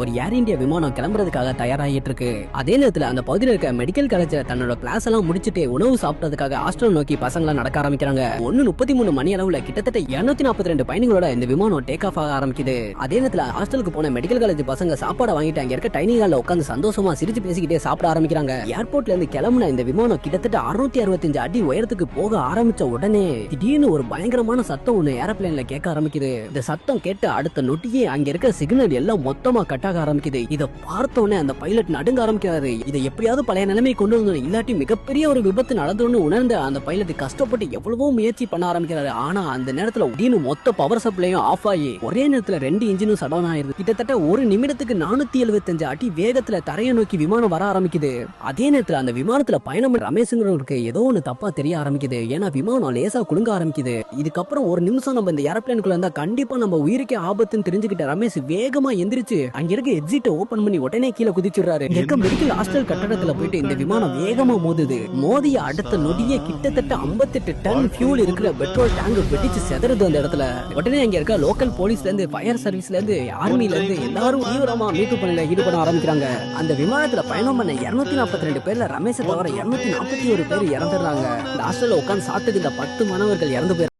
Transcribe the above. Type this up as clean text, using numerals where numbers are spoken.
ஒரு ஏர் இந்தியா விமானம் கிளம்புறதுக்காக தயாராகிட்டு இருக்கு. அதே நேரத்துல அந்த பகுதியில் இருக்க மெடிக்கல் காலேஜ்ல தன்னோட கிளாஸ் எல்லாம் முடிச்சுட்டு உணவு சாப்பிட்டதுக்காக ஹாஸ்டல் நோக்கி பசங்க நடக்க ஆரம்பிக்கிறாங்க. 1:33 மணி அளவுல கிட்டத்தட்ட 242 பயணிகளோட இந்த விமானம் டேக் ஆஃப் ஆக ஆரம்பிக்குது. அதே நேரத்துல ஹாஸ்டலுக்கு போன மெடிக்கல் காலேஜ் பசங்க சாப்பாடு வாங்கிட்டு அங்க இருக்க டைனிங் ஹால்ல உட்கார்ந்து சந்தோஷமா சிரிச்சு பேசிக்கிட்டே சாப்பிட ஆரம்பிக்கிறாங்க. ஏர்போர்ட்ல இருந்து கிளம்புன இந்த விமானம் கிட்டத்தட்ட 665 அடி உயரத்துக்கு போக ஆரம்பிச்ச உடனே திடீர்னு ஒரு பயங்கரமான சத்தம் ஒண்ணு ஏரோப்ளேன்ல கேட்க ஆரம்பிக்குது. இந்த சத்தம் கேட்டு அடுத்த நொட்டியே அங்க இருக்க சிக்னல் எல்லாம் மொத்தமா கட்டாக ஆரம்பிக்குது. இத பார்த்த உடனே அந்த பைலட் நடுங்க ஆரம்பிக்கிறாரு. இதை எப்படியாவது பழைய நிலைமை கொண்டு வந்து இல்லாட்டி மிகப்பெரிய ஒரு விபத்து நடந்துன்னு உணர்ந்த அந்த பைலட் கஷ்டப்பட்டு எவ்வளவோ முயற்சி பண்ண ஆரம்பிக்கிறாரு. ஆனா அந்த நேரத்துல திடீர்னு மொத்த பவர் சப்ளையும் ஆஃப் ஆகி ஒரே நேரத்துல 2 இன்ஜினும் சடவுன் ஆயிருது. கிட்டத்தட்ட ஒரு நிமிடத்துக்கு 475 அடி வேகத்துல தரையை நோக்கி விமானம் வர ஆரம்பிக்குது. அதே நேரத்துல அந்த விமானத்துல பயணம் ரமேஷ்ங்கிறவருக்கு ஏதோ ஒண்ணு தப்பா தெரிய ஆரம்பிக்குது. ஏன்னா விமானம் லேசா குலுங்க ஆரம்பிக்குது. இதுக்கப்புறம் ஒரு நிமிஷம் நம்ம இந்த ஏரோப்ளேனுக்குள்ள இருந்தா கண்டிப்பா நம்ம உயிருக்கே ஆபத்துன்னு தெரிஞ்சுக்கிட்ட ரமேஷ் வேகமா எந்திரிச்சு அங்க இருக்க எக்ஸிட்ட ஓபன் பண்ணி உடனே கீழே குதிச்சுறாரு. மெடிக்கல் ஹாஸ்டல் கட்டடத்துல போயிட்டு இந்த விமானம் வேகமா மோதுது. மோதிய அடுத்த நொடியே கிட்டத்தட்ட 58 டன் ஃபியூல் இருக்கிற பெட்ரோல் டேங்க் வெடிச்சு செதறுது அந்த இடத்துல. உடனே அங்க இருக்க லோக்கல் போலீஸ்ல இருந்து, ஃபயர் சர்வீஸ்ல இருந்து, ஆர்மில இருந்து எல்லாரும் தீவிரமா மீட்பு பணியில ஈடுபட ஆரம்பிக்கிறாங்க. அந்த விமானத்துல பயணம் பண்ண 242 பேர்ல ரமேஷை தவிர 241 பேர் இறந்துடுறாங்க. இந்த ஹாஸ்டல்ல உட்கார்ந்து சாப்பிட்டு 10 மாணவர்கள் இறந்து போய்